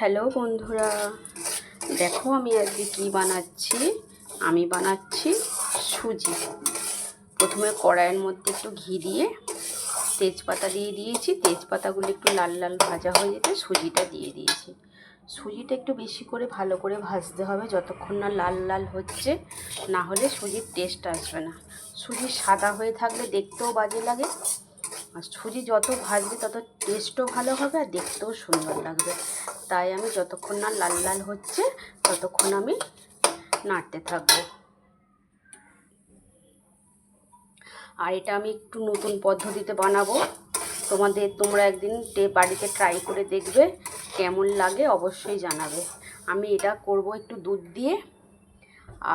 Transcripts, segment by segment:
Hello বন্ধুরা, দেখো আমি আজকে কি বানাচ্ছি। আমি বানাচ্ছি সুজি। প্রথমে কড়াইয়ের মধ্যে একটু ঘি দিয়ে তেজপাতা দিয়ে দিয়েছি। তেজপাতাগুলো একটু লাল লাল ভাজা হয়ে যেতে সুজিটা দিয়ে দিয়েছি। সুজিটা একটু বেশি করে ভালো করে ভাজতে হবে, যতক্ষণ না লাল লাল হচ্ছে, না হলে সুজির টেস্ট আসবে না। সুজি সাদা হয়ে থাকলে দেখতেও বাজে লাগে, আর সুজি যত ভাজবে তত টেস্টও ভালো হবে আর দেখতেও সুন্দর লাগবে। তাই আমি যতক্ষণ না লাল লাল হচ্ছে ততক্ষণ আমি নাড়তে থাকবো। আর এটা আমি একটু নতুন পদ্ধতিতে বানাবো। তোমরা একদিন বাড়িতে ট্রাই করে দেখবে, কেমন লাগে অবশ্যই জানাবে। আমি এটা করব একটু দুধ দিয়ে,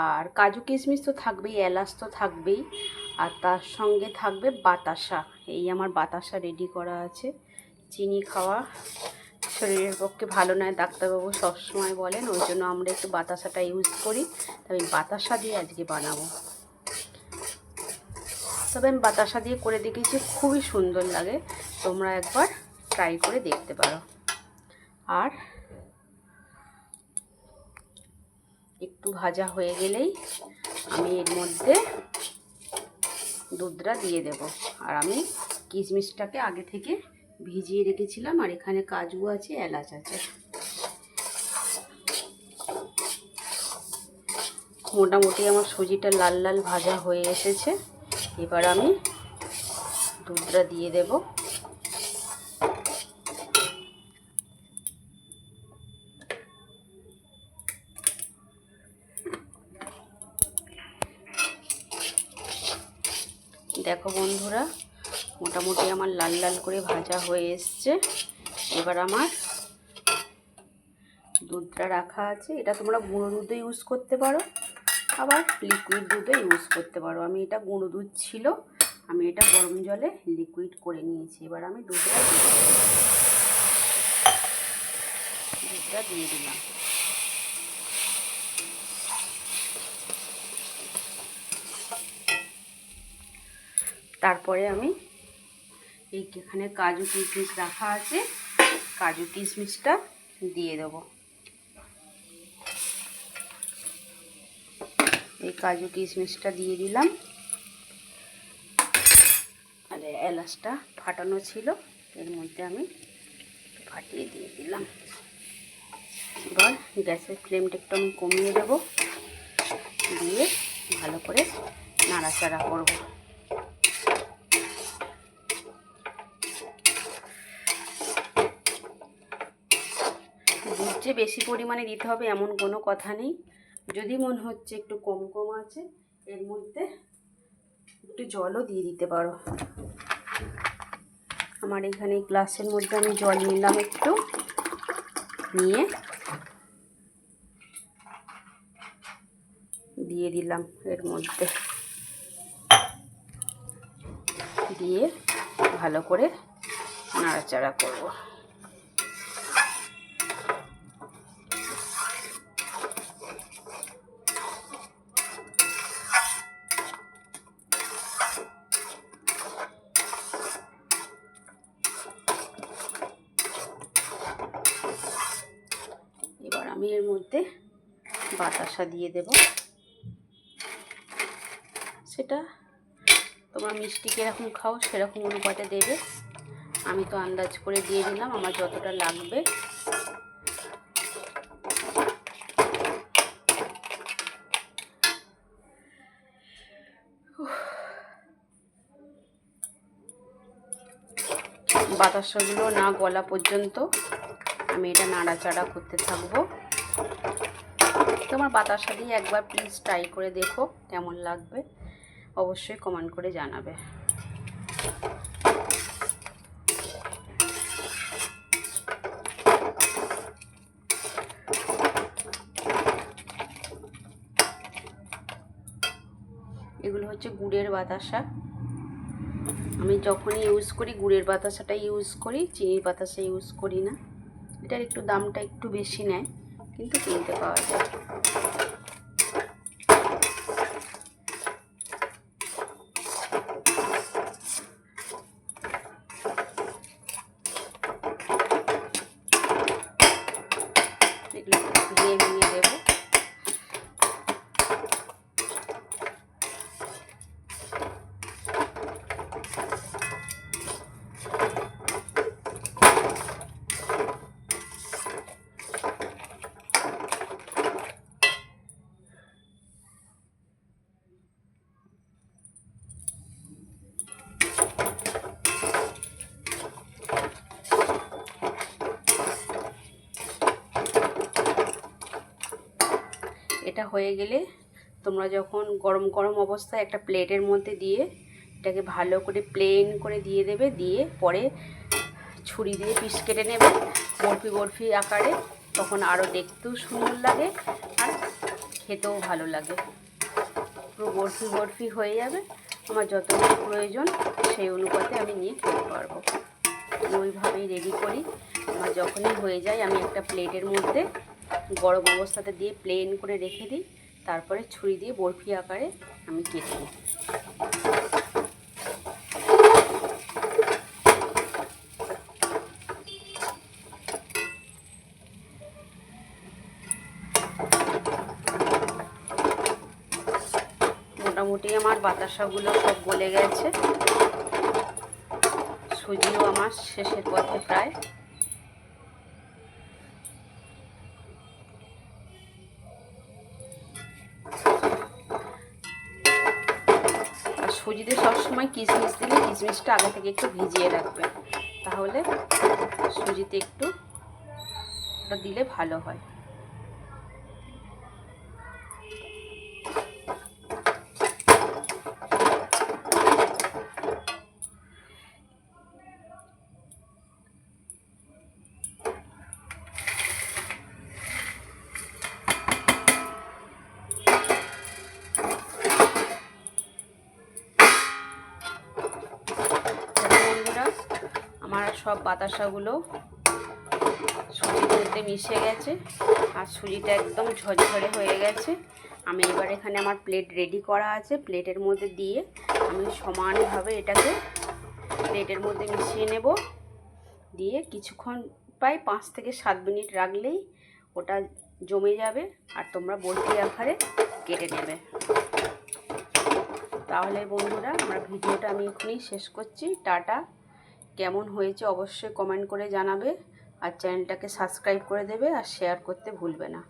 আর কাজু কিশমিশ তো থাকবেই, এলাচ তো থাকবেই, আর তার সঙ্গে থাকবে বাতাসা। এই আমার বাতাসা রেডি করা আছে। চিনি খাওয়া শরীরের পক্ষে ভালো নয়, ডাক্তারবাবু সবসময় বলেন, ওই জন্য আমরা একটু বাতাসাটা ইউজ করি। তবে বাতাসা দিয়ে আজকে বানাবো। তবে আমি বাতাসা দিয়ে করে দেখেছি, খুবই সুন্দর লাগে। তোমরা একবার ট্রাই করে দেখতে পারো। আর একটু ভাজা হয়ে গেলেই আমি এর মধ্যে দুধটা দিয়ে দেব। আর আমি কিশমিশটাকে আগে থেকে ভিজিয়ে রেখেছিলাম, আর এখানে কাজু আছে, এলাচ আছে। মোটামুটি আমার সুজিটা লাল লাল ভাজা হয়ে এসেছে। এবার আমি দুধটা দিয়ে দেব। দেখো বন্ধুরা, মোটামুটি আমার লাল লাল করে ভাজা হয়ে এসছে। এবার আমার দুধটা রাখা আছে। এটা তোমরা গুঁড়ো দুধও ইউজ করতে পারো, আবার লিকুইড দুধও ইউজ করতে পারো। আমি এটা গুঁড়ো দুধ ছিল, আমি এটা গরম জলে লিকুইড করে নিয়েছি। এবার আমি দুধটা দিয়ে দিলাম। তারপরে আমি এখানে কাজু কিশমিশ রাখা আছে, কাজু কিশমিশটা দিয়ে দেবো। এই কাজু কিশমিশটা দিয়ে দিলাম, আর এলাচটা ফাটানো ছিল এর মধ্যে আমি ফাটিয়ে দিয়ে দিলাম। এবার গ্যাসের ফ্লেমটা একটু আমি কমিয়ে দেবো, দিয়ে ভালো করে নাড়াচাড়া করব। দুধ যে বেশি পরিমাণে দিতে হবে এমন কোনো কথা নেই। যদি মনে হচ্ছে একটু কম কম আছে, এর মধ্যে একটু জলও দিয়ে দিতে পারো। আমার এখানে গ্লাসের মধ্যে আমি জল নিলাম, একটু নিয়ে দিয়ে দিলাম এর মধ্যে, দিয়ে ভালো করে নাড়াচাড়া করব। এবার আমি এর মধ্যে বাতাসা দিয়ে দেব। সেটা তোমরা মিষ্টি কীরকম খাও সেরকম অনুপাতে দেবে। আমি তো আন্দাজ করে দিয়ে দিলাম আমার যতটা লাগবে। বাতাসাগুলো না গলা পর্যন্ত আমি এটা নাড়াচাড়া করতে থাকবো। তোমার বাতাসা দিয়ে একবার প্লিজ ট্রাই করে দেখো, কেমন লাগবে অবশ্যই কমেন্ট করে জানাবে। এগুলো হচ্ছে গুড়ের বাতাসা। আমি যখনই ইউজ করি গুড়ের বাতাসাটা ইউজ করি, চিনির বাতাসা ইউজ করি না। এটার একটু দামটা একটু বেশি নেয়, কিন্তু কিনতে পাওয়া যায়। এগুলো ভেঙে ভেঙে দেবো। এটা হয়ে গেলে তোমরা যখন গরম গরম অবস্থায় একটা প্লেটের মধ্যে দিয়ে এটাকে ভালো করে প্লেন করে দিয়ে দেবে, দিয়ে পরে ছুরি দিয়ে পিস কেটে নেবে বরফি বরফি আকারে। তখন আরও দেখতেও সুন্দর লাগে আর খেতেও ভালো লাগে। পুরো বরফি বরফি হয়ে যাবে। আমার যতটুকু প্রয়োজন সেই অনুপাতে আমি নিয়ে খেতে পারবো। আমি ওইভাবেই রেডি করি। আমার যখনই হয়ে যায় আমি একটা প্লেটের মধ্যে গরম অবস্থাতে দিয়ে প্লেন করে রেখে দিই, তারপরে ছুরি দিয়ে বরফি আকারে আমি কেটে দিই। মোটামুটি আমার বাতাসাগুলো সব গলে গেছে, সুজিও আমার শেষের পথে প্রায়। আর সুজিতে সবসময় কিশমিশ দিলে কিশমিশটা আগে থেকে একটু ভিজিয়ে রাখবে, তাহলে সুজিতে একটু ওটা দিলে ভালো হয়। আমার সব বাতাসাগুলো সুজির মধ্যে মিশে গেছে আর সুজিটা একদম ঝরঝরে হয়ে গেছে। আমি এবার এখানে আমার প্লেট রেডি করা আছে, প্লেটের মধ্যে দিয়ে আমি সমানভাবে এটাকে প্লেটের মধ্যে মিশিয়ে নেব। দিয়ে কিছুক্ষণ প্রায় 5 থেকে 7 মিনিট রাখলেই ওটা জমে যাবে আর তোমরা বরফি আকারে কেটে নেবে। তাহলে বন্ধুরা আমার ভিডিওটা আমি এখনই শেষ করছি। টাটা। কেমন হয়েছে অবশ্যই কমেন্ট করে জানাবে আর চ্যানেলটাকে সাবস্ক্রাইব করে দেবে আর শেয়ার করতে ভুলবে না।